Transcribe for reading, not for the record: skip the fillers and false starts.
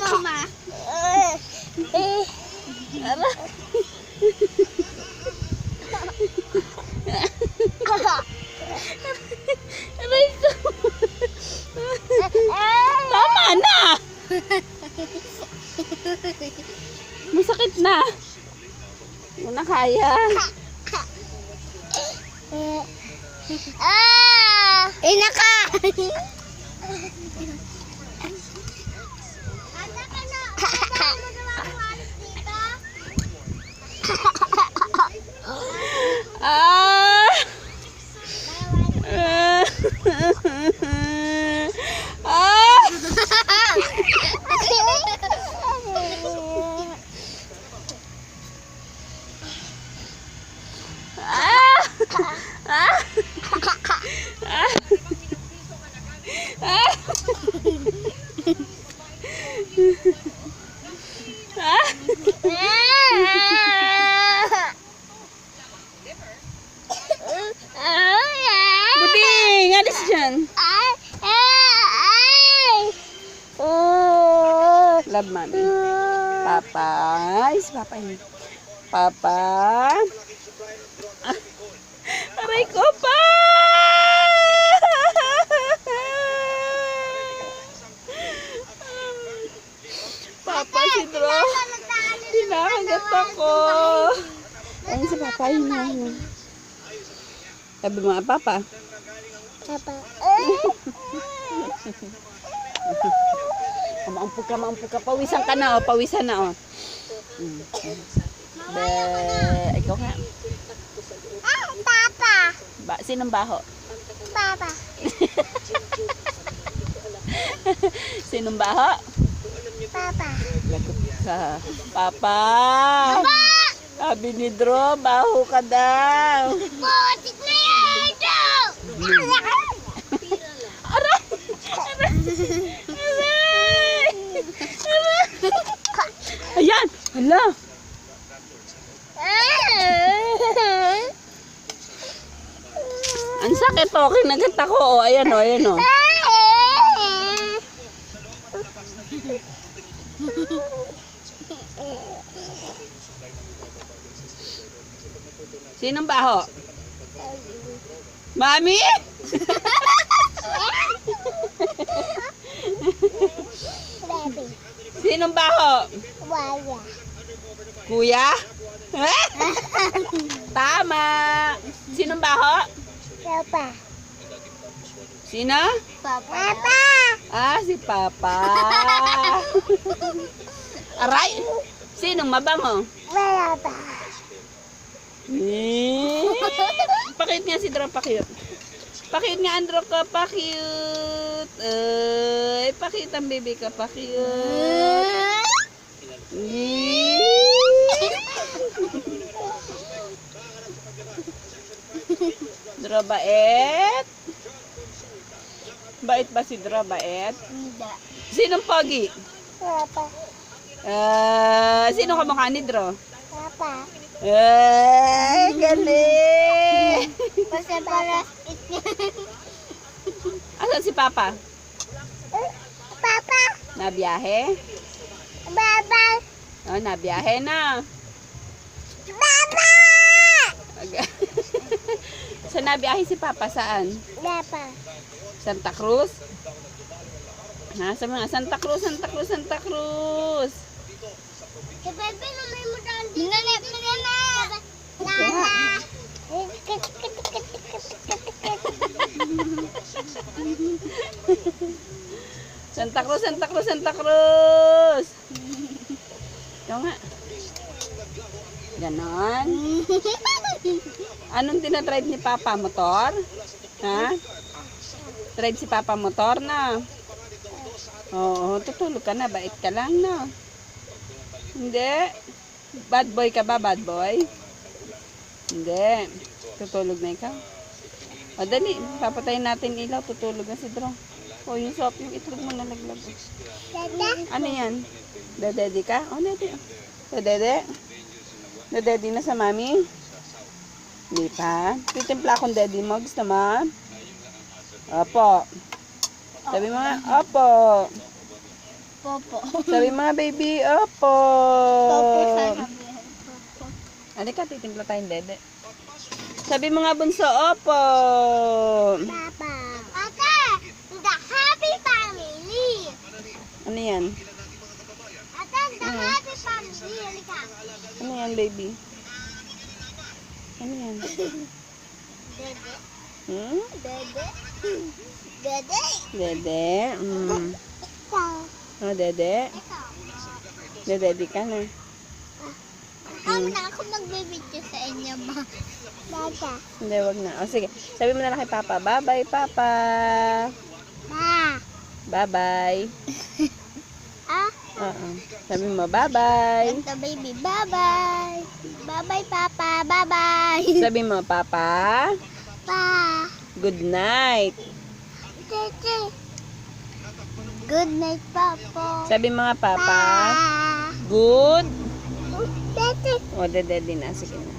Mama. Aray ko. Tama na. Masakit na. Hindi na kaya. Inaka! Ah! Ah! Buding, alis dyan. Love mommy. Papa. Ay, si Papa yun. Papa. Ah, aray ko pa. Papa, si Dro. Pinakagat ako. Ayun si Papa. Ayun. Sabi mo, Papa. Papa. Maampug ka. Pawisan ka na, oh. Pawisan na, oh. Ikaw nga. Papa. Sinong baho? Papa. Sinong baho? Papa. Lagot ka. Papa! Sabi ni Dro, baho ka daw. Putik na yan! Aray! Ayan! Hala! Ang sakit po. Kinagat ako. O, ayan o. Ayan o. Sinong baho? Mami? Baby. Sinong baho? Wala. Kuya? Tama. Sinong baho? Papa. Sino? Papa. Ah, si Papa. Aray! Sinong mabango? Wala pa. Pakit nga si Dro, pakit. Pakit nga, Andro ka, pakit. Ay, pakit ang baby ka, pakit. Dro, bait? Bait ba si Dro, bait? Hindi. Sinong pogi? Papa. Sino kamukha ni Dro? Papa. Ay, galing! Basta para Asan si Papa? Papa. Nabiyahe? Papa. Oh, nabiyahe na. Papa. Sa nabiyahe si Papa saan? Papa. Santa Cruz? Nasa mga Santa Cruz. Si Pepe na may mudan. Nanep. Papa. Santa Cruz. Ito nga. Ganon. Anong tinatride ni Papa? Motor? Ha? Tride si Papa motor na. Oo, tutulog ka na. Bait ka lang na. Hindi. Bad boy ka ba? Bad boy? Hindi. Tutulog na ikaw. O, dali. Papatayin natin ilaw. Tutulog na si Dro. O, yung itlog mo nalaglag. Dada. Ano yan? Dadedi ka? O, dede. Dadede? Dadedi na sa mami? Hindi pa. Titimpla akong daddy mo. Gusto mo? Opo. Sabi mga, opo. Popo. Sabi mga baby, opo. Popo sasabihin. Halika, titimpla tayong dede. Sabi mga bunso, opo. Papa. Ate, the happy family. Ano yan? Ate, the happy family. Halika. Ano yan, baby? Ano yan? Dede. Hmm? Dede. Dede. Dede? Ikaw. Oh, dede? Ikaw. Dadedi ka na. Na ako magbibidyo sa inyo, ma. Dada. Hindi, wag na. O, sige. Sabi mo na lang kay Papa. Bye-bye, Papa. Ma. Bye-bye. Ah? Oo. Sabi mo, bye-bye. Ito, baby. Bye-bye. Bye-bye, Papa. Bye-bye. Sabi mo, Papa, Pa. good night. Tete. Good night, Papa. Sabi mga Papa, Pa. good. Tete. O, dadedi na. Sige na.